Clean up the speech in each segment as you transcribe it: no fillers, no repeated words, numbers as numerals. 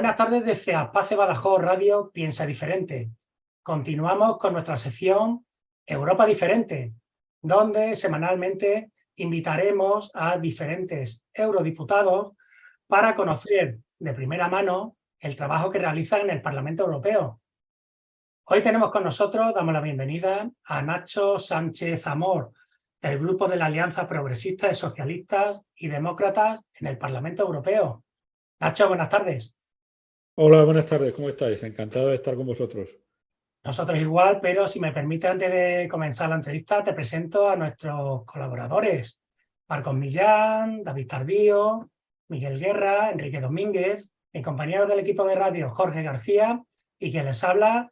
Buenas tardes desde Aspace Badajoz Radio Piensa Diferente. Continuamos con nuestra sección Europa Diferente, donde semanalmente invitaremos a diferentes eurodiputados para conocer de primera mano el trabajo que realizan en el Parlamento Europeo. Hoy tenemos con nosotros, damos la bienvenida a Nacho Sánchez Amor, del Grupo de la Alianza Progresista de Socialistas y Demócratas en el Parlamento Europeo. Nacho, buenas tardes. Hola, buenas tardes, ¿cómo estáis? Encantado de estar con vosotros. Nosotros igual, pero si me permite, antes de comenzar la entrevista, te presento a nuestros colaboradores. Marcos Millán, David Tardío, Miguel Guerra, Enrique Domínguez, mi compañero del equipo de radio, Jorge García, y quien les habla,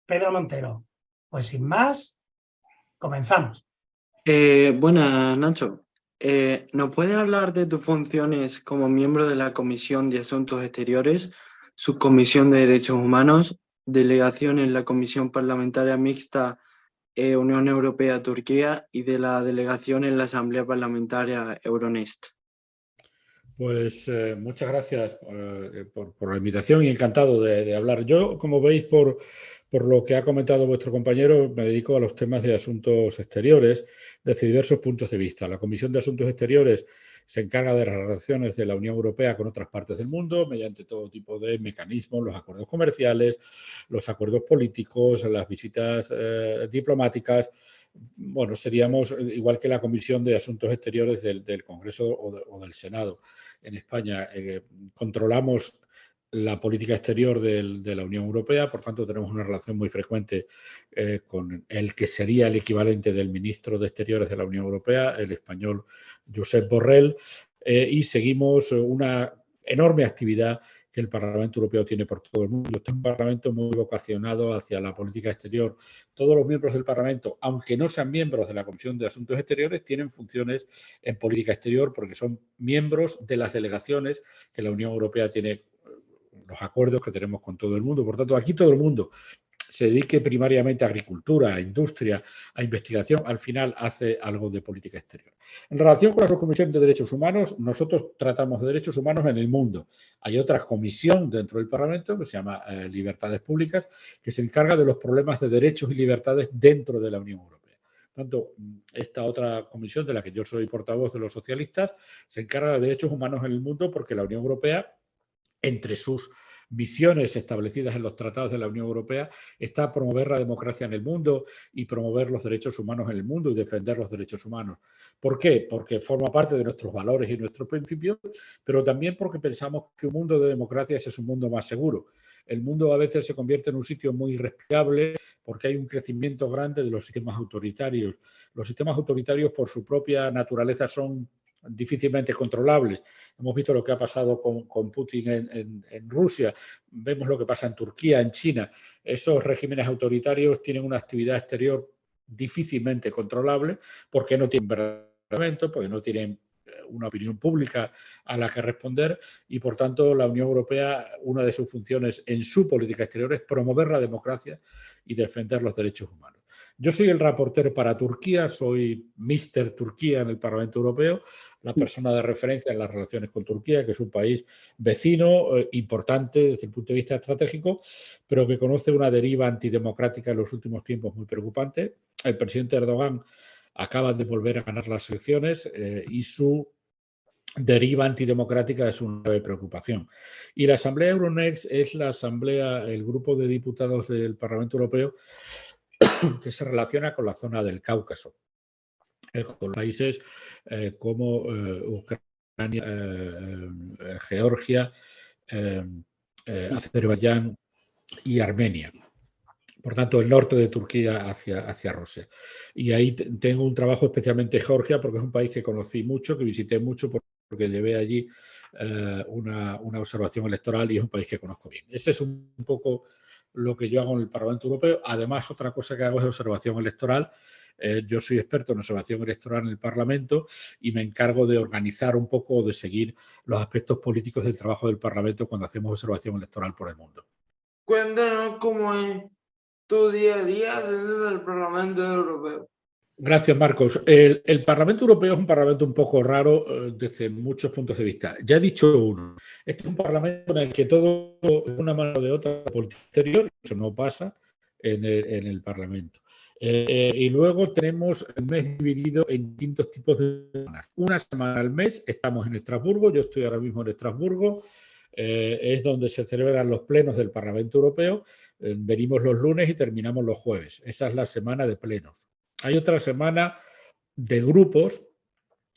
Pedro Montero. Pues sin más, comenzamos. Buenas, Nacho. ¿Nos puedes hablar de tus funciones como miembro de la Comisión de Asuntos Exteriores, Subcomisión de Derechos Humanos, delegación en la Comisión Parlamentaria Mixta Unión Europea-Turquía y de la delegación en la Asamblea Parlamentaria Euronest? Pues muchas gracias por la invitación y encantado de hablar. Yo, como veis por lo que ha comentado vuestro compañero, me dedico a los temas de asuntos exteriores desde diversos puntos de vista. La Comisión de Asuntos Exteriores se encarga de las relaciones de la Unión Europea con otras partes del mundo mediante todo tipo de mecanismos, los acuerdos comerciales, los acuerdos políticos, las visitas diplomáticas. Bueno, seríamos igual que la Comisión de Asuntos Exteriores del Congreso o del Senado en España. Controlamos la política exterior de la Unión Europea, por tanto tenemos una relación muy frecuente con el que sería el equivalente del ministro de Exteriores de la Unión Europea, el español Josep Borrell, y seguimos una enorme actividad que el Parlamento Europeo tiene por todo el mundo. Este es un Parlamento muy vocacionado hacia la política exterior. Todos los miembros del Parlamento, aunque no sean miembros de la Comisión de Asuntos Exteriores, tienen funciones en política exterior porque son miembros de las delegaciones que la Unión Europea tiene, los acuerdos que tenemos con todo el mundo. Por tanto, aquí todo el mundo se dedique primariamente a agricultura, a industria, a investigación, al final hace algo de política exterior. En relación con la Subcomisión de Derechos Humanos, nosotros tratamos de derechos humanos en el mundo. Hay otra comisión dentro del Parlamento que se llama Libertades Públicas, que se encarga de los problemas de derechos y libertades dentro de la Unión Europea. Por tanto, esta otra comisión, de la que yo soy portavoz de los socialistas, se encarga de derechos humanos en el mundo porque la Unión Europea, entre sus misiones establecidas en los tratados de la Unión Europea, está promover la democracia en el mundo y promover los derechos humanos en el mundo y defender los derechos humanos. ¿Por qué? Porque forma parte de nuestros valores y nuestros principios, pero también porque pensamos que un mundo de democracia es un mundo más seguro. El mundo a veces se convierte en un sitio muy irrespirable porque hay un crecimiento grande de los sistemas autoritarios. Los sistemas autoritarios, por su propia naturaleza, son difícilmente controlables. Hemos visto lo que ha pasado con Putin en Rusia, vemos lo que pasa en Turquía, en China. Esos regímenes autoritarios tienen una actividad exterior difícilmente controlable porque no tienen parlamento, porque no tienen una opinión pública a la que responder y, por tanto, la Unión Europea, una de sus funciones en su política exterior es promover la democracia y defender los derechos humanos. Yo soy el rapporteur para Turquía, soy Mr. Turquía en el Parlamento Europeo, la persona de referencia en las relaciones con Turquía, que es un país vecino importante desde el punto de vista estratégico, pero que conoce una deriva antidemocrática en los últimos tiempos muy preocupante. El presidente Erdogan acaba de volver a ganar las elecciones y su deriva antidemocrática es una grave preocupación. Y la Asamblea Euronest es la asamblea, el grupo de diputados del Parlamento Europeo que se relaciona con la zona del Cáucaso, con países como Ucrania, Georgia, Azerbaiyán y Armenia. Por tanto, el norte de Turquía hacia Rusia. Y ahí tengo un trabajo especialmente en Georgia, porque es un país que conocí mucho, que visité mucho, porque llevé allí una observación electoral y es un país que conozco bien. Ese es un poco lo que yo hago en el Parlamento Europeo. Además, otra cosa que hago es observación electoral. Yo soy experto en observación electoral en el Parlamento y me encargo de organizar un poco, de seguir los aspectos políticos del trabajo del Parlamento cuando hacemos observación electoral por el mundo. Cuéntanos cómo es tu día a día desde el Parlamento Europeo. Gracias, Marcos. El Parlamento Europeo es un parlamento un poco raro desde muchos puntos de vista. Ya he dicho uno. Este es un parlamento en el que todo, de una mano o de otra, política exterior, eso no pasa en el Parlamento. Y luego tenemos el mes dividido en distintos tipos de semanas. Una semana al mes estamos en Estrasburgo, yo estoy ahora mismo en Estrasburgo, es donde se celebran los plenos del Parlamento Europeo. Venimos los lunes y terminamos los jueves. Esa es la semana de plenos. Hay otra semana de grupos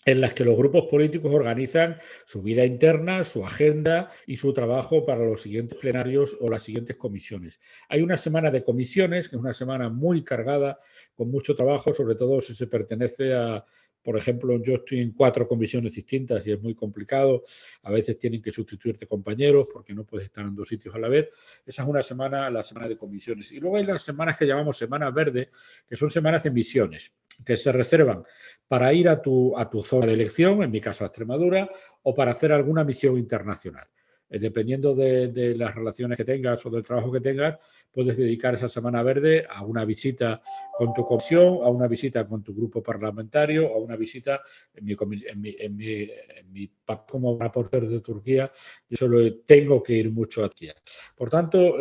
en las que los grupos políticos organizan su vida interna, su agenda y su trabajo para los siguientes plenarios o las siguientes comisiones. Hay una semana de comisiones, que es una semana muy cargada, con mucho trabajo, sobre todo si se pertenece a, por ejemplo, yo estoy en 4 comisiones distintas y es muy complicado. A veces tienen que sustituirte compañeros porque no puedes estar en 2 sitios a la vez. Esa es una semana, la semana de comisiones. Y luego hay las semanas que llamamos semanas verdes, que son semanas de misiones, que se reservan para ir a tu zona de elección, en mi caso a Extremadura, o para hacer alguna misión internacional. Dependiendo de las relaciones que tengas o del trabajo que tengas, puedes dedicar esa semana verde a una visita con tu comisión, a una visita con tu grupo parlamentario, a una visita en mi papel como reportero de Turquía. Yo solo tengo que ir mucho a Turquía. Por tanto,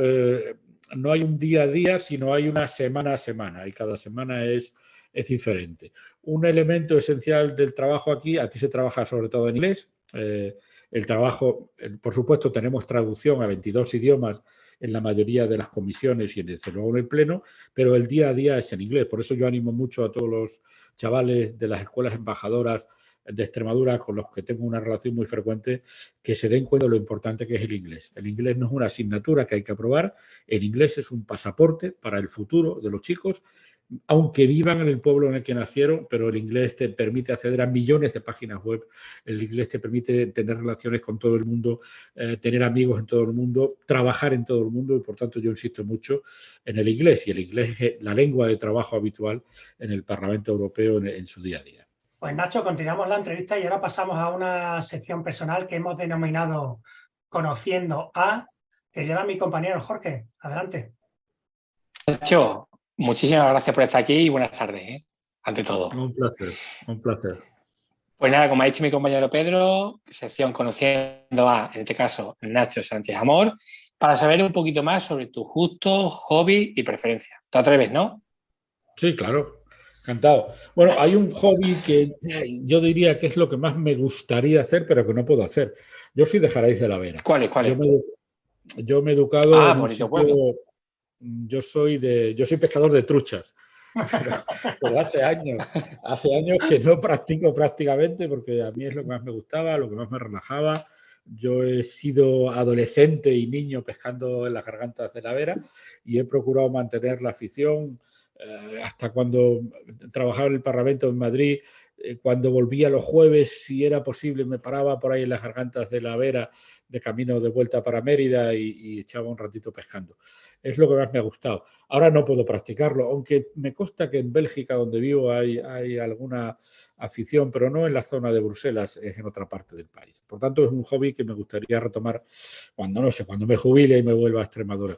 no hay un día a día, sino hay una semana a semana, y cada semana es diferente. Un elemento esencial del trabajo aquí se trabaja sobre todo en inglés. El trabajo, por supuesto, tenemos traducción a 22 idiomas en la mayoría de las comisiones y desde luego en el pleno, pero el día a día es en inglés. Por eso yo animo mucho a todos los chavales de las escuelas embajadoras de Extremadura, con los que tengo una relación muy frecuente, que se den cuenta de lo importante que es el inglés. El inglés no es una asignatura que hay que aprobar, el inglés es un pasaporte para el futuro de los chicos, aunque vivan en el pueblo en el que nacieron, pero el inglés te permite acceder a millones de páginas web, el inglés te permite tener relaciones con todo el mundo, tener amigos en todo el mundo, trabajar en todo el mundo, y por tanto yo insisto mucho en el inglés, y el inglés es la lengua de trabajo habitual en el Parlamento Europeo en su día a día. Pues Nacho, continuamos la entrevista y ahora pasamos a una sección personal que hemos denominado Conociendo a, que lleva mi compañero Jorge. Adelante. Nacho, muchísimas gracias por estar aquí y buenas tardes, ante todo. Un placer, un placer. Pues nada, como ha dicho mi compañero Pedro, sección Conociendo a, en este caso, Nacho Sánchez Amor, para saber un poquito más sobre tus gustos, hobby y preferencias. ¿Te atreves, no? Sí, claro. Encantado. Bueno, hay un hobby que yo diría que es lo que más me gustaría hacer, pero que no puedo hacer. Yo soy de Jaraíz de la Vera. ¿Cuál es? Yo me he educado en un bonito sitio. pueblo. Yo soy pescador de truchas, pero hace años que no practico prácticamente, porque a mí es lo que más me gustaba, lo que más me relajaba. Yo he sido adolescente y niño pescando en las gargantas de la Vera y he procurado mantener la afición hasta cuando trabajaba en el Parlamento en Madrid. Cuando volvía los jueves, si era posible, me paraba por ahí en las gargantas de la Vera de camino de vuelta para Mérida y echaba un ratito pescando. Es lo que más me ha gustado. Ahora no puedo practicarlo, aunque me consta que en Bélgica, donde vivo, hay alguna afición, pero no en la zona de Bruselas, es en otra parte del país. Por tanto, es un hobby que me gustaría retomar cuando me jubile y me vuelva a Extremadura.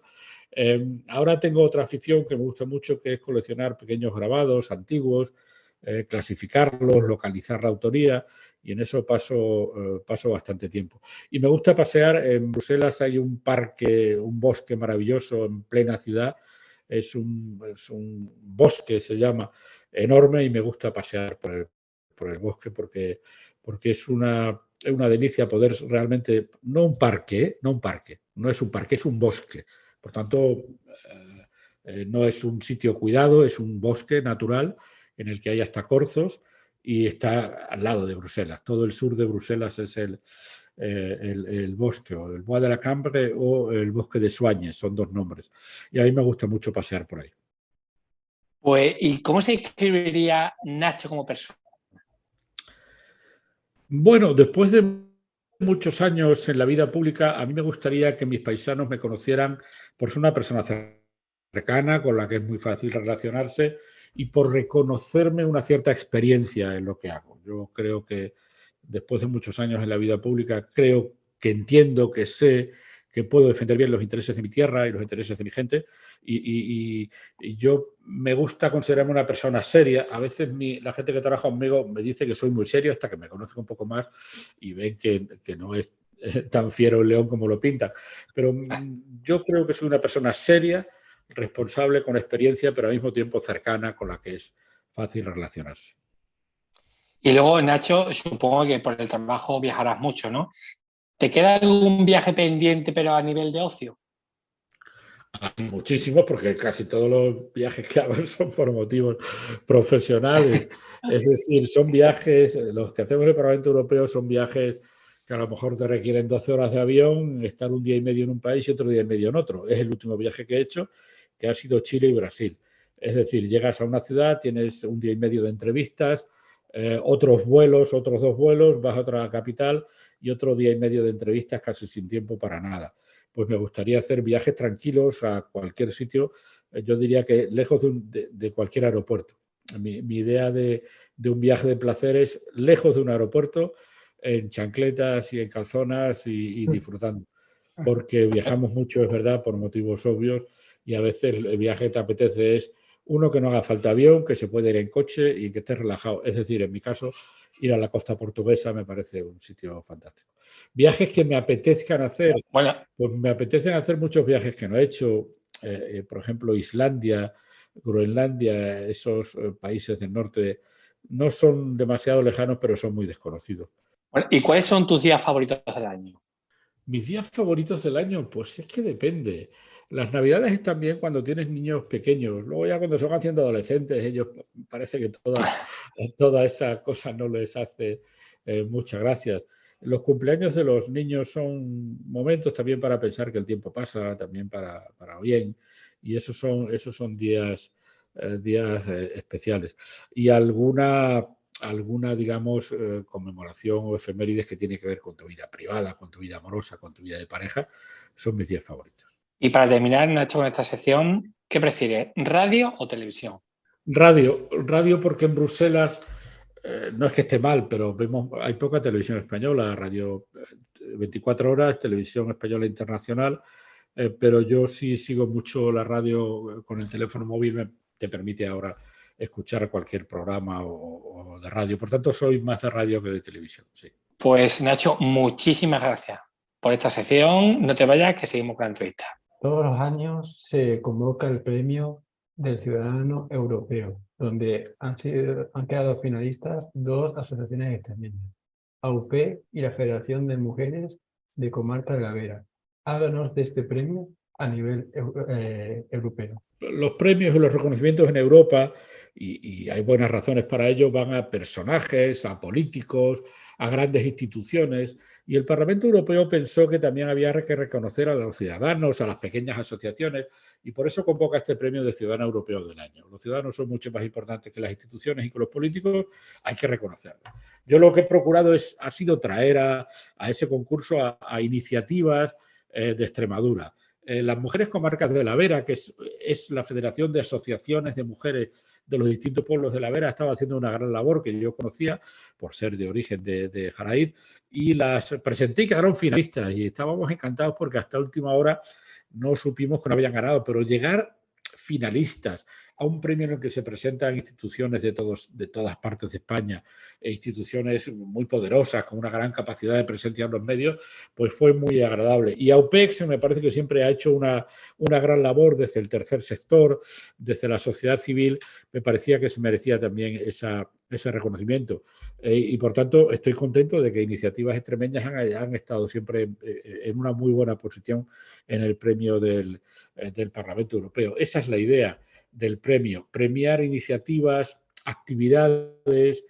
Ahora tengo otra afición que me gusta mucho, que es coleccionar pequeños grabados antiguos, clasificarlos, localizar la autoría, y en eso paso bastante tiempo. Y me gusta pasear. En Bruselas hay un parque, un bosque maravilloso en plena ciudad. Es un bosque, se llama, enorme, y me gusta pasear por el bosque porque es una delicia poder realmente, no es un parque, es un bosque. Por tanto, no es un sitio cuidado, es un bosque natural en el que hay hasta corzos y está al lado de Bruselas. Todo el sur de Bruselas es el bosque, o el Bois de la Cambre o el bosque de Soignes, son 2 nombres. Y a mí me gusta mucho pasear por ahí. Pues, ¿y cómo se escribiría Nacho como persona? Bueno, después de muchos años en la vida pública, a mí me gustaría que mis paisanos me conocieran por ser una persona cercana, con la que es muy fácil relacionarse, y por reconocerme una cierta experiencia en lo que hago. Yo creo que después de muchos años en la vida pública, creo que entiendo, que sé, que puedo defender bien los intereses de mi tierra y los intereses de mi gente. Y yo me gusta considerarme una persona seria. A veces la gente que trabaja conmigo me dice que soy muy serio hasta que me conocen un poco más y ven que no es tan fiero el león como lo pintan. Pero yo creo que soy una persona seria, responsable, con experiencia, pero al mismo tiempo cercana, con la que es fácil relacionarse. Y luego, Nacho, supongo que por el trabajo viajarás mucho, ¿no? ¿Te queda algún viaje pendiente, pero a nivel de ocio? Hay muchísimos, porque casi todos los viajes que hago son por motivos profesionales. Es decir, son viajes, los que hacemos en el Parlamento Europeo son viajes que a lo mejor te requieren 12 horas de avión, estar un día y medio en un país y otro día y medio en otro. Es el último viaje que he hecho, que ha sido Chile y Brasil. Es decir, llegas a una ciudad, tienes un día y medio de entrevistas, otros vuelos, otros 2 vuelos, vas a otra capital y otro día y medio de entrevistas casi sin tiempo para nada. Pues me gustaría hacer viajes tranquilos a cualquier sitio, yo diría que lejos de cualquier aeropuerto. Mi idea de un viaje de placer es lejos de un aeropuerto, en chancletas y en calzonas y disfrutando. Porque viajamos mucho, es verdad, por motivos obvios, y a veces el viaje que te apetece es uno que no haga falta avión, que se puede ir en coche y que estés relajado. Es decir, en mi caso, ir a la costa portuguesa me parece un sitio fantástico. Viajes que me apetezcan hacer, Bueno, pues me apetecen hacer muchos viajes que no he hecho, por ejemplo, Islandia, Groenlandia, esos países del norte, no son demasiado lejanos, pero son muy desconocidos. bueno, ¿y cuáles son tus días favoritos del año? Mis días favoritos del año, pues es que depende. Las navidades están bien cuando tienes niños pequeños. Luego ya cuando se van haciendo adolescentes, ellos parece que toda esa cosa no les hace muchas gracias. Los cumpleaños de los niños son momentos también para pensar que el tiempo pasa, también para bien. Y esos son días especiales. Y alguna, digamos, conmemoración o efemérides que tiene que ver con tu vida privada, con tu vida amorosa, con tu vida de pareja, son mis días favoritos. Y para terminar, Nacho, con esta sección, ¿qué prefieres, radio o televisión? Radio porque en Bruselas no es que esté mal, pero hay poca televisión española, radio 24 horas, televisión española internacional, pero yo sí sigo mucho la radio con el teléfono móvil, te permite ahora escuchar cualquier programa o de radio. Por tanto, soy más de radio que de televisión, sí. Pues, Nacho, muchísimas gracias por esta sección. No te vayas, que seguimos con la entrevista. Todos los años se convoca el Premio del Ciudadano Europeo, donde han quedado finalistas 2 asociaciones extremeñas, AUP y la Federación de Mujeres de Comarca de la Vera. Háblanos de este premio a nivel europeo. Los premios y los reconocimientos en Europa, y hay buenas razones para ello, van a personajes, a políticos, a grandes instituciones, y el Parlamento Europeo pensó que también había que reconocer a los ciudadanos, a las pequeñas asociaciones, y por eso convoca este premio de Ciudadano Europeo del Año. Los ciudadanos son mucho más importantes que las instituciones y que los políticos, hay que reconocerlo. Yo lo que he procurado ha sido traer a ese concurso a iniciativas de Extremadura. Las Mujeres Comarcas de la Vera, que es la Federación de Asociaciones de Mujeres de los distintos pueblos de la Vera, estaba haciendo una gran labor que yo conocía por ser de origen de Jaraíz, y las presenté y quedaron finalistas y estábamos encantados porque hasta última hora no supimos que no habían ganado, pero llegar finalistas a un premio en el que se presentan instituciones de todas partes de España, e instituciones muy poderosas, con una gran capacidad de presencia en los medios, pues fue muy agradable. Y AUPEX me parece que siempre ha hecho una gran labor desde el tercer sector, desde la sociedad civil, me parecía que se merecía también ese reconocimiento. Y por tanto, estoy contento de que iniciativas extremeñas han estado siempre en una muy buena posición en el premio del Parlamento Europeo. Esa es la idea del premio, premiar iniciativas, actividades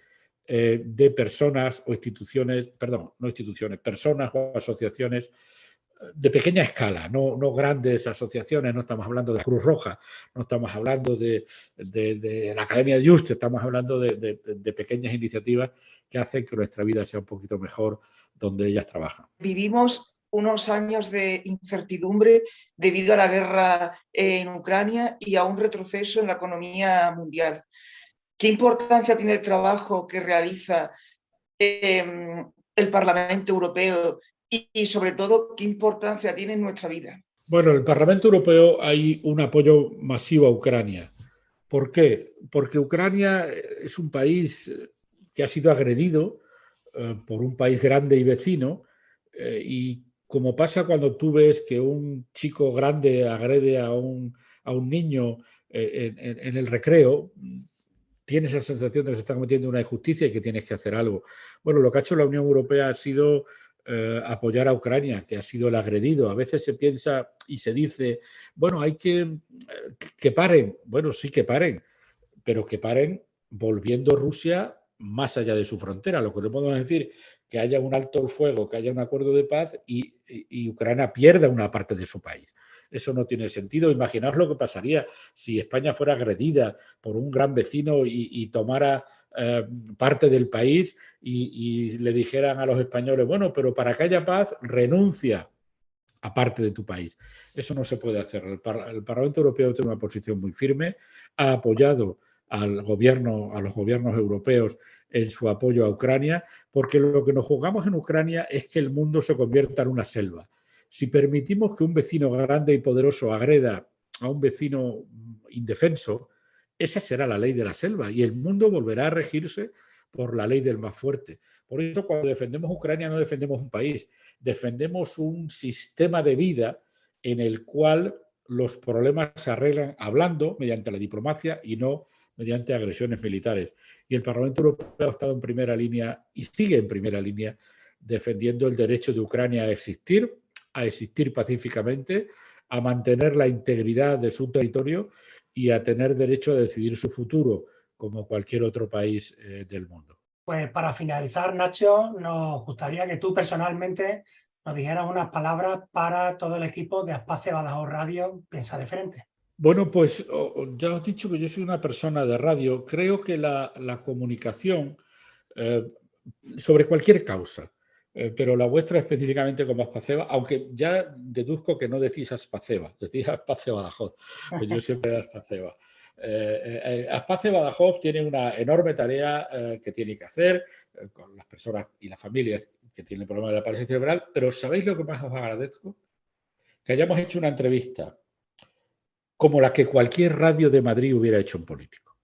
de personas o instituciones, perdón, no instituciones, personas o asociaciones de pequeña escala, no grandes asociaciones, no estamos hablando de la Cruz Roja, no estamos hablando de la Academia de Just, estamos hablando de pequeñas iniciativas que hacen que nuestra vida sea un poquito mejor donde ellas trabajan. Vivimos unos años de incertidumbre debido a la guerra en Ucrania y a un retroceso en la economía mundial. ¿Qué importancia tiene el trabajo que realiza el Parlamento Europeo y sobre todo, ¿qué importancia tiene en nuestra vida? Bueno, en el Parlamento Europeo hay un apoyo masivo a Ucrania. ¿Por qué? Porque Ucrania es un país que ha sido agredido por un país grande y vecino, y como pasa cuando tú ves que un chico grande agrede a un niño en el recreo, tienes la sensación de que se está cometiendo una injusticia y que tienes que hacer algo. Bueno, lo que ha hecho la Unión Europea ha sido apoyar a Ucrania, que ha sido el agredido. A veces se piensa y se dice, bueno, hay que paren. Bueno, sí que paren, pero que paren volviendo Rusia más allá de su frontera. Lo que no podemos decir que haya un alto el fuego, que haya un acuerdo de paz y Ucrania pierda una parte de su país. Eso no tiene sentido. Imaginaos lo que pasaría si España fuera agredida por un gran vecino y tomara parte del país y le dijeran a los españoles, bueno, pero para que haya paz, renuncia a parte de tu país. Eso no se puede hacer. El Parlamento Europeo tiene una posición muy firme, ha apoyado a los gobiernos europeos en su apoyo a Ucrania, porque lo que nos jugamos en Ucrania es que el mundo se convierta en una selva. Si permitimos que un vecino grande y poderoso agreda a un vecino indefenso, esa será la ley de la selva y el mundo volverá a regirse por la ley del más fuerte. Por eso, cuando defendemos Ucrania, no defendemos un país, defendemos un sistema de vida en el cual los problemas se arreglan hablando mediante la diplomacia y no mediante agresiones militares. Y el Parlamento Europeo ha estado en primera línea y sigue en primera línea defendiendo el derecho de Ucrania a existir pacíficamente, a mantener la integridad de su territorio y a tener derecho a decidir su futuro como cualquier otro país del mundo. Pues para finalizar, Nacho, nos gustaría que tú personalmente nos dijeras unas palabras para todo el equipo de Aspace Badajoz Radio Piensa de Frente. Bueno, pues ya os he dicho que yo soy una persona de radio. Creo que la comunicación sobre cualquier causa, pero la vuestra específicamente como Aspaceba, aunque ya deduzco que no decís Aspaceba, decís Aspace Badajoz, pues yo siempre Aspaceba. Aspace Badajoz tiene una enorme tarea que tiene que hacer con las personas y las familias que tienen problemas de la parálisis cerebral, pero ¿sabéis lo que más os agradezco? Que hayamos hecho una entrevista como la que cualquier radio de Madrid hubiera hecho un político.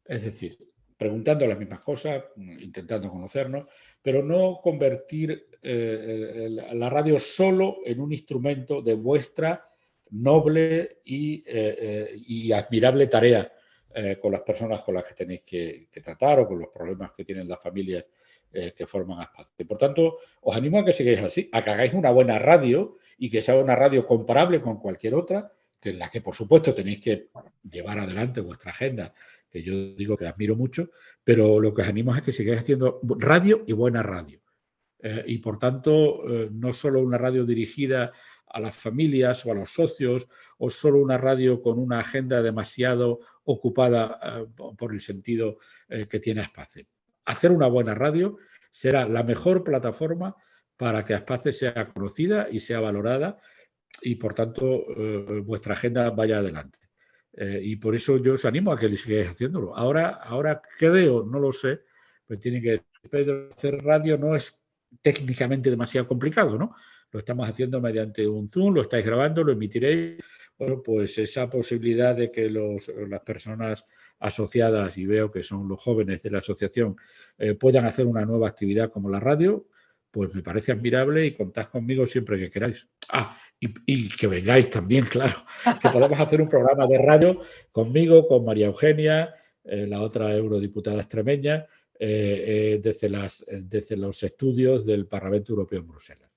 Es decir, preguntando las mismas cosas, intentando conocernos, pero no convertir la radio solo en un instrumento de vuestra noble y admirable tarea con las personas con las que tenéis que tratar o con los problemas que tienen las familias que forman Aspace. Por tanto, os animo a que sigáis así, a que hagáis una buena radio y que sea una radio comparable con cualquier otra, en la que, por supuesto, tenéis que llevar adelante vuestra agenda, que yo digo que admiro mucho, pero lo que os animo es que sigáis haciendo radio y buena radio. Y, por tanto, no solo una radio dirigida a las familias o a los socios, o solo una radio con una agenda demasiado ocupada por el sentido que tiene Aspace. Hacer una buena radio será la mejor plataforma para que Aspace sea conocida y sea valorada y, por tanto, vuestra agenda vaya adelante. Y por eso yo os animo a que sigáis haciéndolo. Ahora creo, no lo sé, pero tiene que Pedro, hacer radio no es técnicamente demasiado complicado, ¿no? Lo estamos haciendo mediante un Zoom, lo estáis grabando, lo emitiréis. Bueno, pues esa posibilidad de que las personas asociadas, y veo que son los jóvenes de la asociación, puedan hacer una nueva actividad como la radio, pues me parece admirable y contad conmigo siempre que queráis. Y que vengáis también, claro, que podamos hacer un programa de radio conmigo, con María Eugenia, la otra eurodiputada extremeña, desde los estudios del Parlamento Europeo en Bruselas.